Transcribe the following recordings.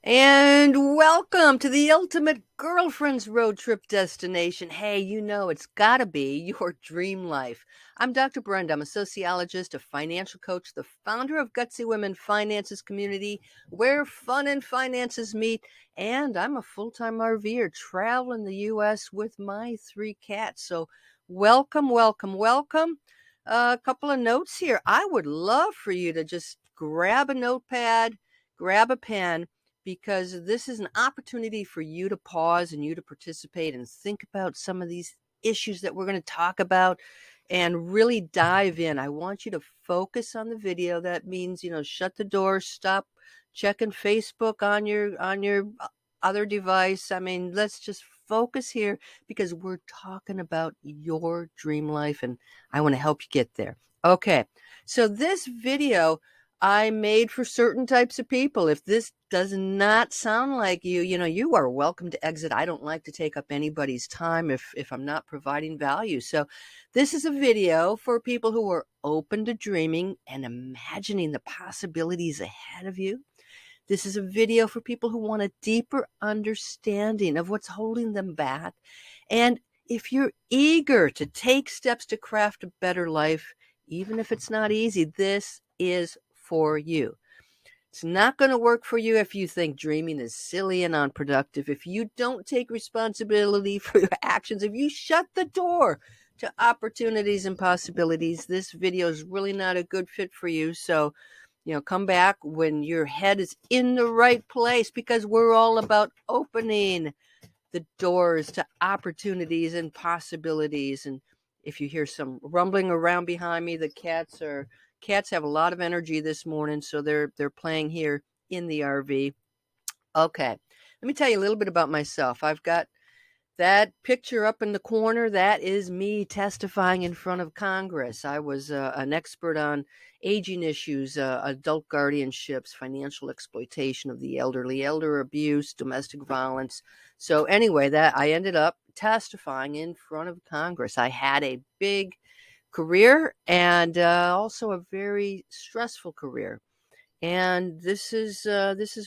And welcome to the ultimate girlfriend's road trip destination. Hey, you know it's gotta be your dream life. I'm Dr. Brenda. I'm a sociologist, a financial coach, the founder of Gutsy Women Finances Community, where fun and finances meet. And I'm a full-time RVer traveling the U.S. with my three cats. So welcome, welcome, welcome. A couple of notes here. I would love for you to just grab a notepad, grab a pen, because this is an opportunity for you to pause and you to participate and think about some of these issues that we're going to talk about and really dive in. I want you to focus on the video. That means, shut the door, stop checking Facebook on your other device. I mean, let's just focus here because we're talking about your dream life and I want to help you get there. Okay. So this video I made for certain types of people. If this does not sound like you, you are welcome to exit. I don't like to take up anybody's time if I'm not providing value. So this is a video for people who are open to dreaming and imagining the possibilities ahead of you. This is a video for people who want a deeper understanding of what's holding them back. And if you're eager to take steps to craft a better life, even if it's not easy, this is for you. It's not going to work for you if you think dreaming is silly and unproductive, if you don't take responsibility for your actions, if you shut the door to opportunities and possibilities. This video is really not a good fit for you. So, come back when your head is in the right place because we're all about opening the doors to opportunities and possibilities. And if you hear some rumbling around behind me, the cats have a lot of energy this morning, so they're playing here in the RV. Okay, let me tell you a little bit about myself. I've got that picture up in the corner, that is me testifying in front of Congress. I was an expert on aging issues, adult guardianships, financial exploitation of the elderly, elder abuse, domestic violence. So anyway, that I ended up testifying in front of Congress. I had a big career and also a very stressful career. And this is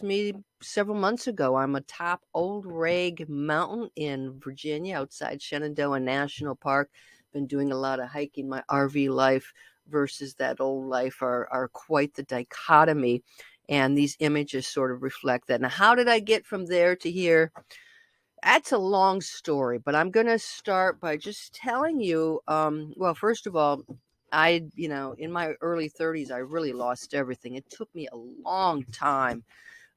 me several months ago. I'm atop Old Rag Mountain in Virginia, outside Shenandoah National Park. Been doing a lot of hiking. My RV life versus that old life are quite the dichotomy, and these images sort of reflect that. Now, how did I get from there to here? That's a long story, but I'm going to start by just telling you. Well, first of all, in my early 30s, I really lost everything. It took me a long time,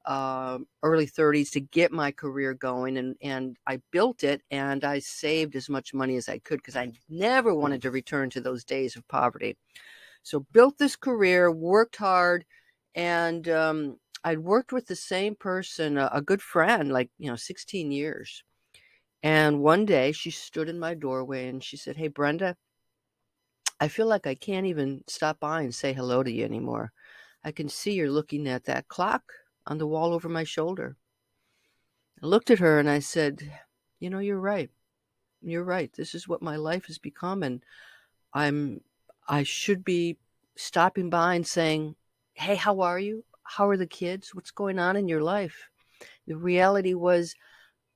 early 30s, to get my career going, and I built it, and I saved as much money as I could because I never wanted to return to those days of poverty. So built this career, worked hard, and I'd worked with the same person, a good friend, like 16 years. And one day she stood in my doorway and she said, "Hey, Brenda, I feel like I can't even stop by and say hello to you anymore. I can see you're looking at that clock on the wall over my shoulder." I looked at her and I said, "You're right. You're right. This is what my life has become. And I'm, I should be stopping by and saying, hey, how are you? How are the kids? What's going on in your life?" The reality was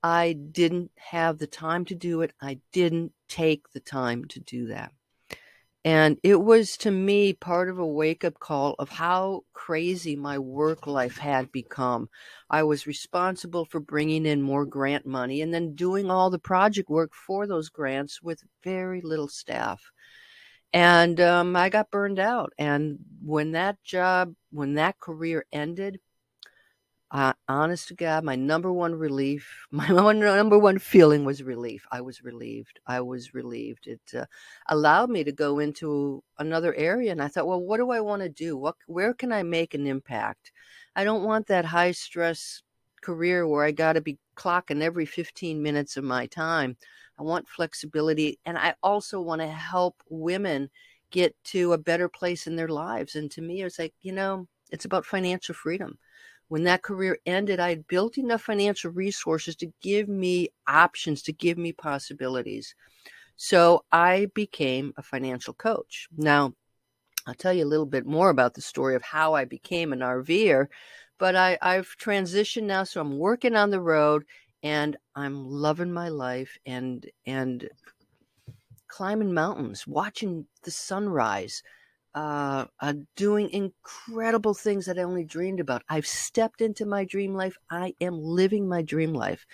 I didn't have the time to do it. I didn't take the time to do that. And it was, to me, part of a wake up call of how crazy my work life had become. I was responsible for bringing in more grant money and then doing all the project work for those grants with very little staff. And I got burned out. And when that career ended, honest to God, my number one relief, number one feeling was relief. I was relieved. I was relieved. It allowed me to go into another area, and I thought, well, what do I want to do? Where can I make an impact? I don't want that high stress career where I got to be clocking every 15 minutes of my time. I want flexibility, and I also want to help women get to a better place in their lives. And to me, it was like, it's about financial freedom. When that career ended, I had built enough financial resources to give me options, to give me possibilities. So I became a financial coach. Now, I'll tell you a little bit more about the story of how I became an RVer, But I've transitioned now, so I'm working on the road and I'm loving my life and climbing mountains, watching the sunrise, doing incredible things that I only dreamed about. I've stepped into my dream life. I am living my dream life,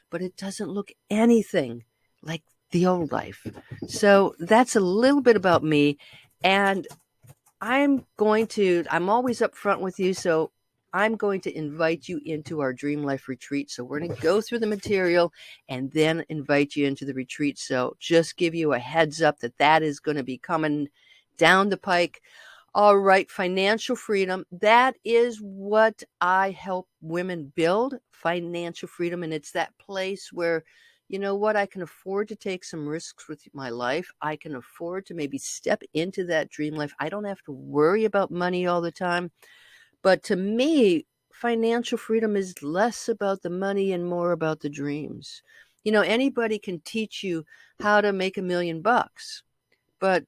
but it doesn't look anything like the old life. So that's a little bit about me. And I'm always upfront with you. So I'm going to invite you into our Dream Life retreat. So we're going to go through the material and then invite you into the retreat. So just give you a heads up that that is going to be coming down the pike. All right, financial freedom. That is what I help women build, financial freedom. And it's that place where, you know what, I can afford to take some risks with my life. I can afford to maybe step into that dream life. I don't have to worry about money all the time. But to me, financial freedom is less about the money and more about the dreams. You know, anybody can teach you how to make $1,000,000, but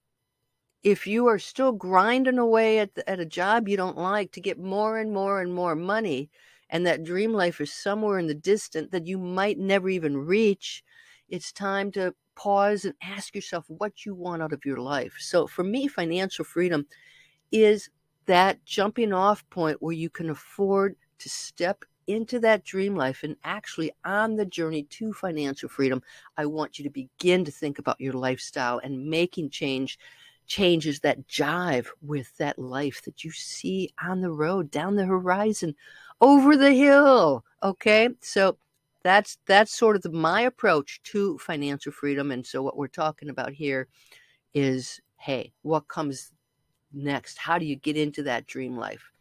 if you are still grinding away at a job you don't like to get more and more and more money, and that dream life is somewhere in the distant that you might never even reach, it's time to pause and ask yourself what you want out of your life. So for me, financial freedom is that jumping off point where you can afford to step into that dream life. And actually, on the journey to financial freedom, I want you to begin to think about your lifestyle and making changes that jive with that life that you see on the road, down the horizon, over the hill. Okay, so that's sort of my approach to financial freedom. And so what we're talking about here is, hey, what comes next? How do you get into that dream life?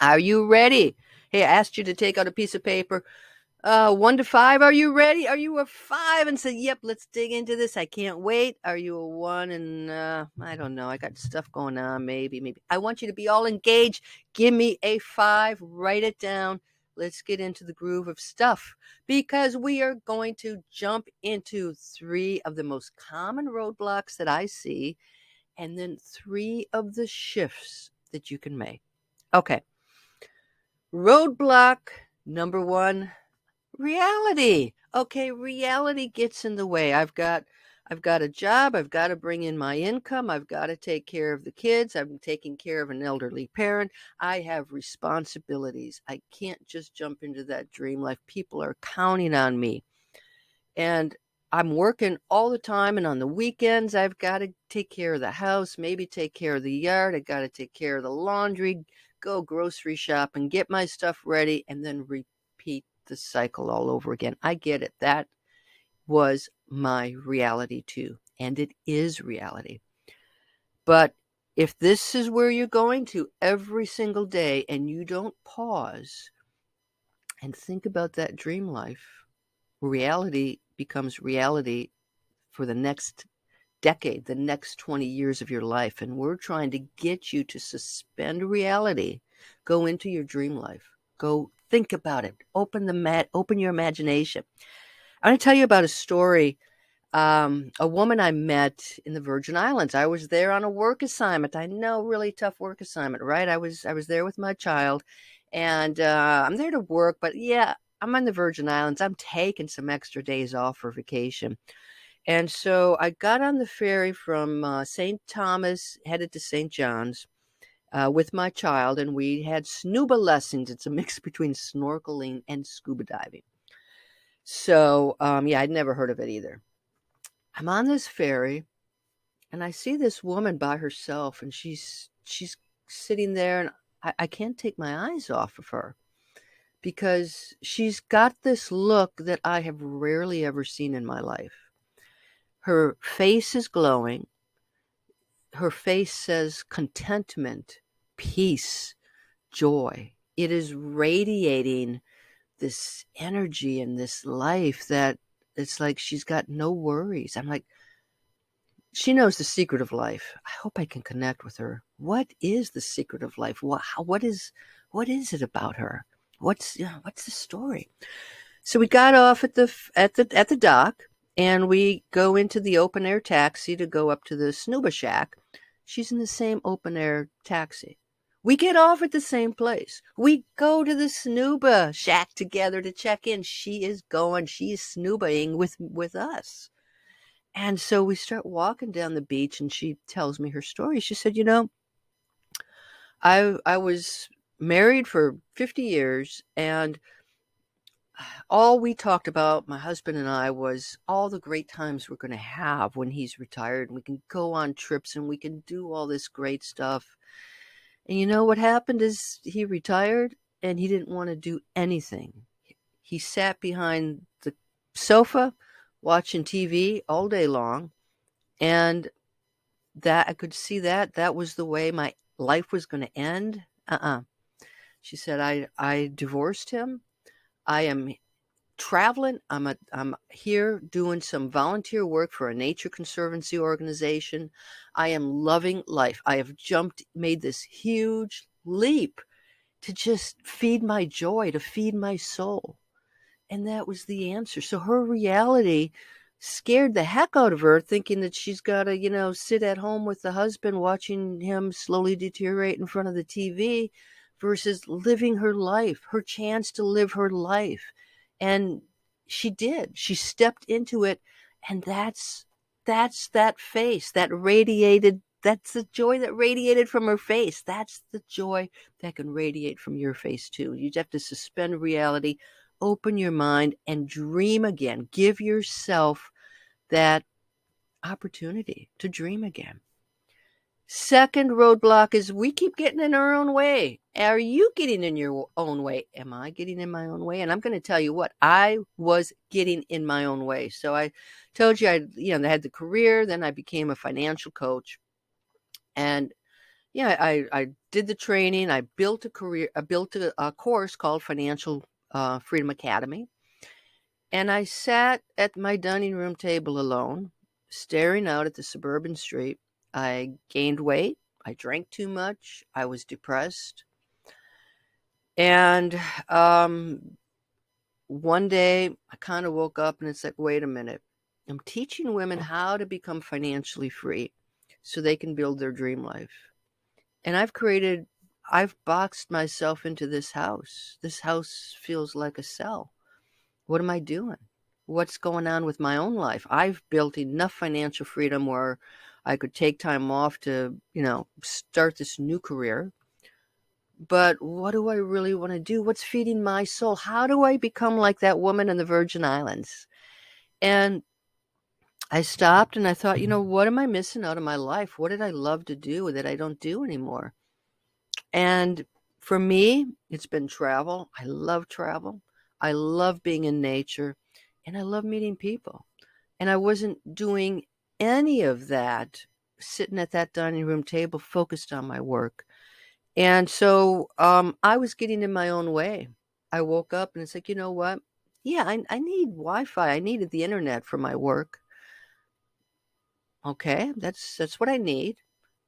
Are you ready? Hey, I asked you to take out a piece of paper. 1 to 5, are you ready? Are you a 5 and say, yep, let's dig into this? I can't wait. Are you a 1 and I don't know. I got stuff going on. Maybe. I want you to be all engaged. Give me a 5. Write it down. Let's get into the groove of stuff because we are going to jump into 3 of the most common roadblocks that I see and then 3 of the shifts that you can make. Okay. Roadblock number 1, reality. Okay, reality gets in the way. I've got a job, I've got to bring in my income, I've got to take care of the kids, I'm taking care of an elderly parent. I have responsibilities. I can't just jump into that dream life. People are counting on me. And I'm working all the time, and on the weekends I've got to take care of the house, maybe take care of the yard, I got to take care of the laundry, go grocery shop and get my stuff ready, and then repeat the cycle all over again. I get it. That was my reality too, and it is reality. But if this is where you're going to every single day and you don't pause and think about that dream life, reality becomes reality for the next decade, the next 20 years of your life. And we're trying to get you to suspend reality, go into your dream life, go think about it, open your imagination. I'm going to tell you about a story. A woman I met in the Virgin Islands. I was there on a work assignment. I know, really tough work assignment, right? I was there with my child, and I'm there to work. But yeah, I'm on the Virgin Islands. I'm taking some extra days off for vacation. And so I got on the ferry from St. Thomas, headed to St. John's with my child, and we had snuba lessons. It's a mix between snorkeling and scuba diving. So, yeah, I'd never heard of it either. I'm on this ferry, and I see this woman by herself, and she's sitting there, and I can't take my eyes off of her because she's got this look that I have rarely ever seen in my life. Her face is glowing. Her face says contentment, peace, joy. It is radiating this energy and this life that it's like she's got no worries. I'm like, she knows the secret of life. I hope I can connect with her. What is the secret of life? What is it about her? What's the story? So we got off at the dock, and we go into the open air taxi to go up to the Snuba Shack. She's in the same open air taxi. We get off at the same place. We go to the snooba shack together to check in. She is going, she's snoobaing with us. And so we start walking down the beach and she tells me her story. She said, I was married for 50 years and all we talked about, my husband and I, was all the great times we're going to have when he's retired and we can go on trips and we can do all this great stuff. And you know what happened is he retired and he didn't want to do anything. He sat behind the sofa watching TV all day long, and that I could see that was the way my life was going to end. She said I divorced him. I am traveling. I'm here doing some volunteer work for a nature conservancy organization. I am loving life. I have made this huge leap to just feed my joy, to feed my soul. And that was the answer. So her reality scared the heck out of her, thinking that she's got to, sit at home with the husband, watching him slowly deteriorate in front of the TV versus living her life, her chance to live her life. And she did. She stepped into it. And that's that face that radiated. That's the joy that radiated from her face. That's the joy that can radiate from your face too. You have to suspend reality, open your mind, and dream again. Give yourself that opportunity to dream again. Second roadblock is we keep getting in our own way. Are you getting in your own way? Am I getting in my own way? And I'm going to tell you what, I was getting in my own way. So I told you I had the career, then I became a financial coach. And yeah, I did the training. I built a course called Financial Freedom Academy. And I sat at my dining room table alone, staring out at the suburban street. I gained weight. I drank too much. I was depressed. And one day I kind of woke up and it's like, wait a minute. I'm teaching women how to become financially free so they can build their dream life. And I've boxed myself into this house. This house feels like a cell. What am I doing? What's going on with my own life? I've built enough financial freedom where I could take time off to, start this new career. But what do I really want to do? What's feeding my soul? How do I become like that woman in the Virgin Islands? And I stopped and I thought, what am I missing out of my life? What did I love to do that I don't do anymore? And for me, it's been travel. I love travel. I love being in nature and I love meeting people. And I wasn't doing any of that sitting at that dining room table focused on my work. And so I was getting in my own way. I woke up and it's like, you know what? Yeah, I need Wi-Fi. I needed the internet for my work. Okay, that's what I need.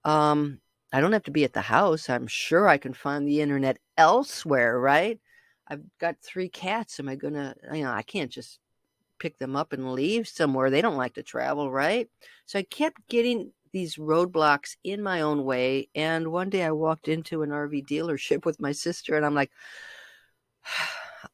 Um, I don't have to be at the house. I'm sure I can find the internet elsewhere, right? I've got 3 cats. Am I gonna, I can't just pick them up and leave somewhere. They don't like to travel, right? So I kept getting these roadblocks in my own way. And one day I walked into an RV dealership with my sister and I'm like,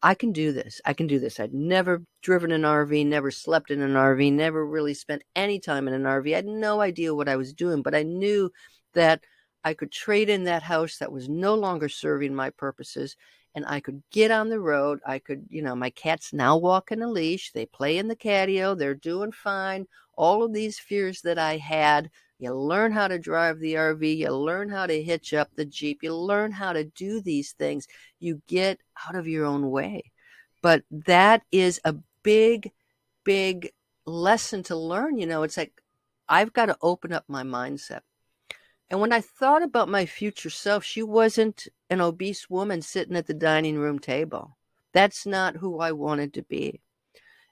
I can do this. I can do this. I'd never driven an RV, never slept in an RV, never really spent any time in an RV. I had no idea what I was doing, but I knew that I could trade in that house that was no longer serving my purposes and I could get on the road. I could, my cats now walk in a leash. They play in the catio. They're doing fine. All of these fears that I had, you learn how to drive the RV. You learn how to hitch up the Jeep. You learn how to do these things. You get out of your own way. But that is a big, big lesson to learn. It's like I've got to open up my mindset. And when I thought about my future self, she wasn't an obese woman sitting at the dining room table. That's not who I wanted to be.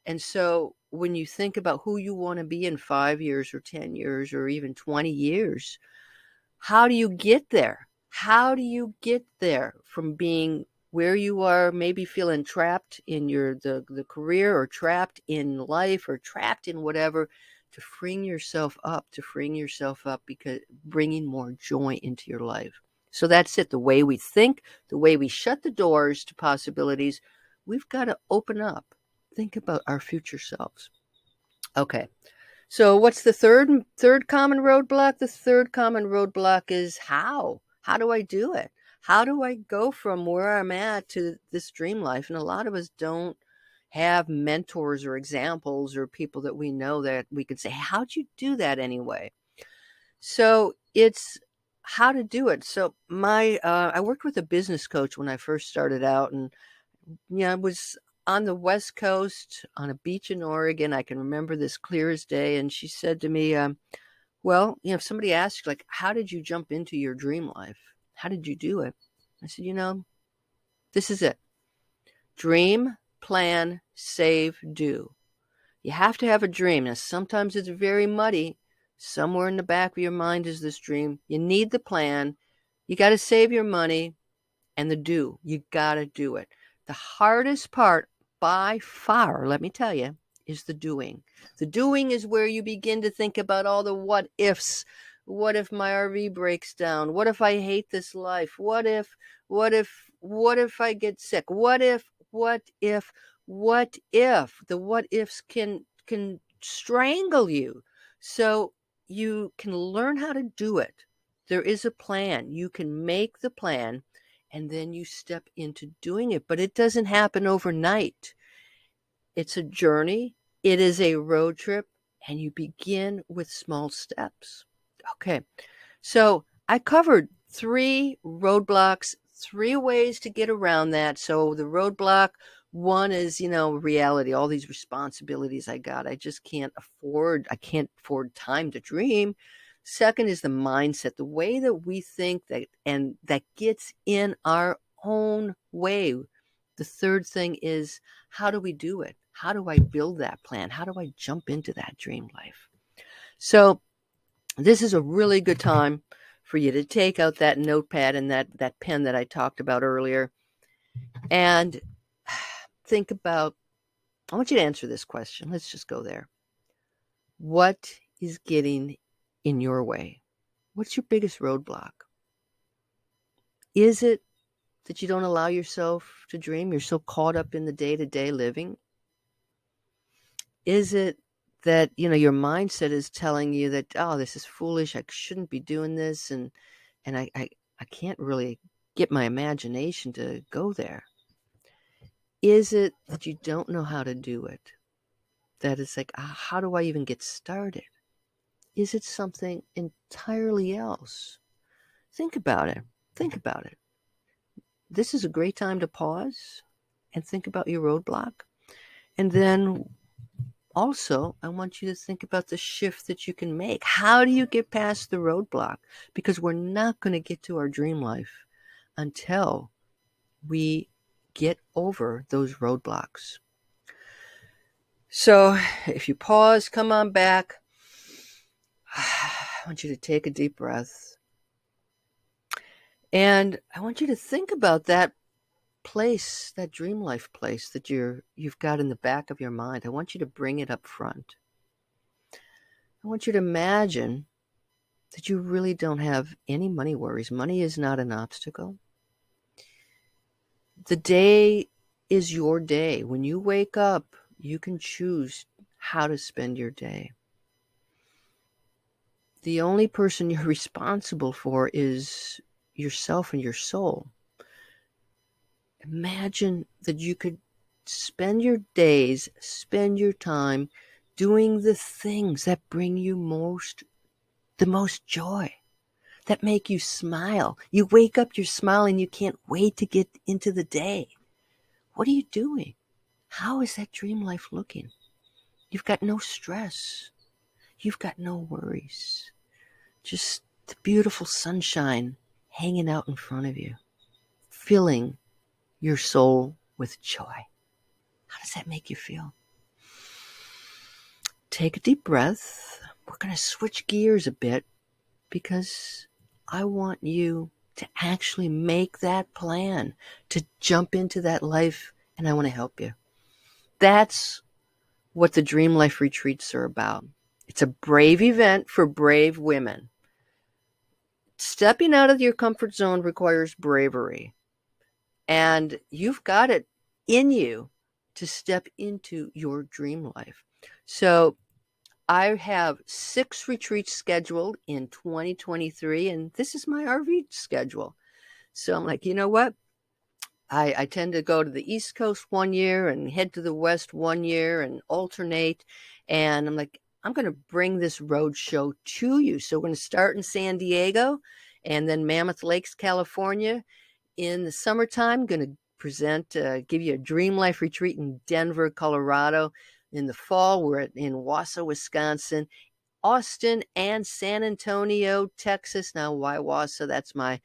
And so when you think about who you want to be in 5 years or 10 years or even 20 years, how do you get there? How do you get there from being where you are, maybe feeling trapped in the career or trapped in life or trapped in whatever, to freeing yourself up because bringing more joy into your life. So that's it. The way we think, the way we shut the doors to possibilities, we've got to open up. Think about our future selves. Okay. So what's the third common roadblock? The third common roadblock is how? How do I do it? How do I go from where I'm at to this dream life? And a lot of us don't have mentors or examples or people that we know that we could say, how'd you do that anyway? So it's how to do it. So I worked with a business coach when I first started out, and I was on the West Coast on a beach in Oregon. I can remember this clear as day. And she said to me, well, if somebody asked, like, how did you jump into your dream life? How did you do it? I said, this is it. Dream, plan, save, do. You have to have a dream. Now, sometimes it's very muddy. Somewhere in the back of your mind is this dream. You need the plan. You got to save your money. And the do. You got to do it. The hardest part by far, let me tell you, is the doing. The doing is where you begin to think about all the what ifs. What if my RV breaks down? What if I hate this life? What if I get sick? What if? The what ifs can strangle you. So you can learn how to do it. There is a plan. You can make the plan and then you step into doing it. But it doesn't happen overnight. It's a journey. It is a road trip, and you begin with small steps. Okay. So I covered 3 roadblocks, 3 ways to get around that. So the roadblock one is, reality, all these responsibilities I got. I can't afford time to dream. Second is the mindset, the way that we think that gets in our own way. The third thing is, how do we do it? How do I build that plan? How do I jump into that dream life? So this is a really good time for you to take out that notepad and that pen that I talked about earlier and think about, I want you to answer this question. Let's just go there. What is getting in your way? What's your biggest roadblock? Is it that you don't allow yourself to dream? You're so caught up in the day-to-day living? Is it that, your mindset is telling you that, oh, this is foolish, I shouldn't be doing this, and I can't really get my imagination to go there? Is it that you don't know how to do it? That it's like, how do I even get started? Is it something entirely else? Think about it. Think about it. This is a great time to pause and think about your roadblock. And then also, I want you to think about the shift that you can make. How do you get past the roadblock? Because we're not going to get to our dream life until we get over those roadblocks. So if you pause, come on back. I want you to take a deep breath. And I want you to think about that place, that dream life place that you've got in the back of your mind. I want you to bring it up front. I want you to imagine that you really don't have any money worries. Money is not an obstacle. The day is your day. When you wake up, you can choose how to spend your day. The only person you're responsible for is yourself and your soul. Imagine that you could spend your days, spend your time doing the things that bring you the most joy, that make you smile. You wake up, you're smiling, you can't wait to get into the day. What are you doing? How is that dream life looking? You've got no stress. You've got no worries. Just the beautiful sunshine hanging out in front of you, filling your soul with joy. How does that make you feel? Take a deep breath. We're going to switch gears a bit because I want you to actually make that plan, to jump into that life, and I want to help you. That's what the Dream Life Retreats are about. It's a brave event for brave women. Stepping out of your comfort zone requires bravery, and you've got it in you to step into your dream life. So I have 6 retreats scheduled in 2023, and this is my RV schedule. So I'm like, you know what? I tend to go to the East Coast one year and head to the West one year and alternate. And I'm like, I'm going to bring this road show to you. So we're going to start in San Diego and then Mammoth Lakes, California. In the summertime, going to give you a Dream Life retreat in Denver, Colorado. In the fall, we're in Wausau, Wisconsin. Austin and San Antonio, Texas. Now, why Wausau? That's my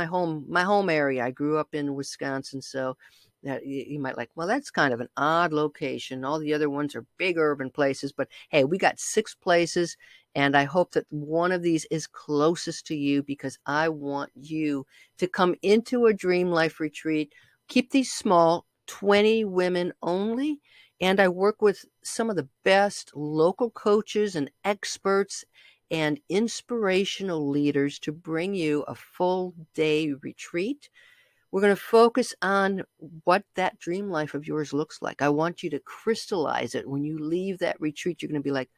home area. I grew up in Wisconsin, so that you might like. Well, that's kind of an odd location. All the other ones are big urban places, but hey, we got 6 places, and I hope that one of these is closest to you because I want you to come into a Dream Life retreat. Keep these small, 20 women only, and I work with some of the best local coaches and experts and inspirational leaders to bring you a full day retreat. We're going to focus on what that dream life of yours looks like. I want you to crystallize it. When you leave that retreat, you're going to be like,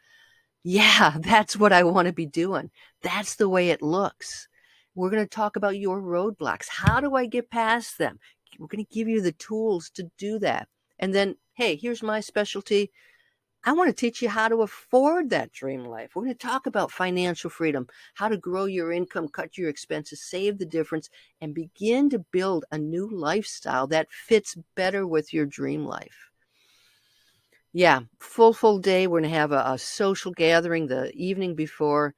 yeah, that's what I want to be doing. That's the way it looks. We're going to talk about your roadblocks. How do I get past them? We're going to give you the tools to do that. And then, hey, here's my specialty. I want to teach you how to afford that dream life. We're going to talk about financial freedom, how to grow your income, cut your expenses, save the difference, and begin to build a new lifestyle that fits better with your dream life. Yeah, full day. We're gonna have a social gathering the evening before,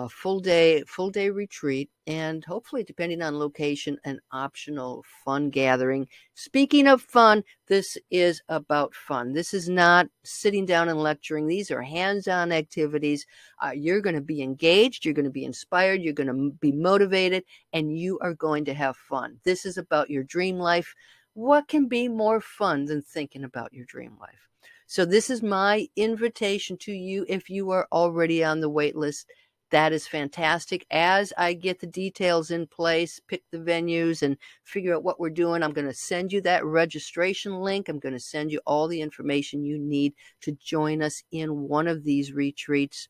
full day retreat, and hopefully, depending on location, an optional fun gathering. Speaking of fun, this is about fun. This is not sitting down and lecturing. These are hands-on activities. You're going to be engaged. You're going to be inspired. You're going to be motivated, and you are going to have fun. This is about your dream life. What can be more fun than thinking about your dream life? So this is my invitation to you if you are already on the wait list. That is fantastic. As I get the details in place, pick the venues and figure out what we're doing, I'm going to send you that registration link. I'm going to send you all the information you need to join us in one of these retreats.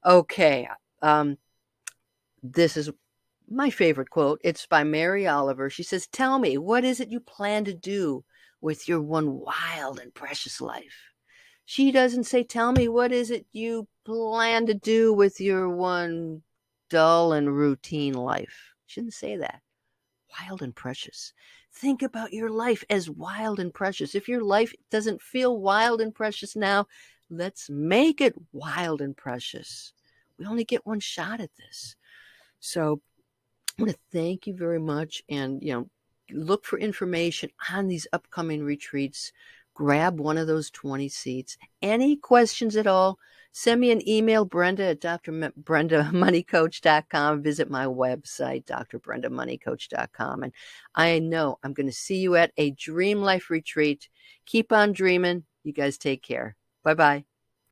Okay. This is my favorite quote. It's by Mary Oliver. She says, "Tell me, what is it you plan to do with your one wild and precious life?" She doesn't say, "Tell me, what is it you plan to do with your one dull and routine life?" She didn't say that. Wild and precious. Think about your life as wild and precious. If your life doesn't feel wild and precious now, let's make it wild and precious. We only get one shot at this. So I want to thank you very much, and look for information on these upcoming retreats. Grab one of those 20 seats. Any questions at all, send me an email, Brenda at drbrendamoneycoach.com. Visit my website, drbrendamoneycoach.com. And I know I'm going to see you at a Dream Life retreat. Keep on dreaming. You guys take care. Bye-bye.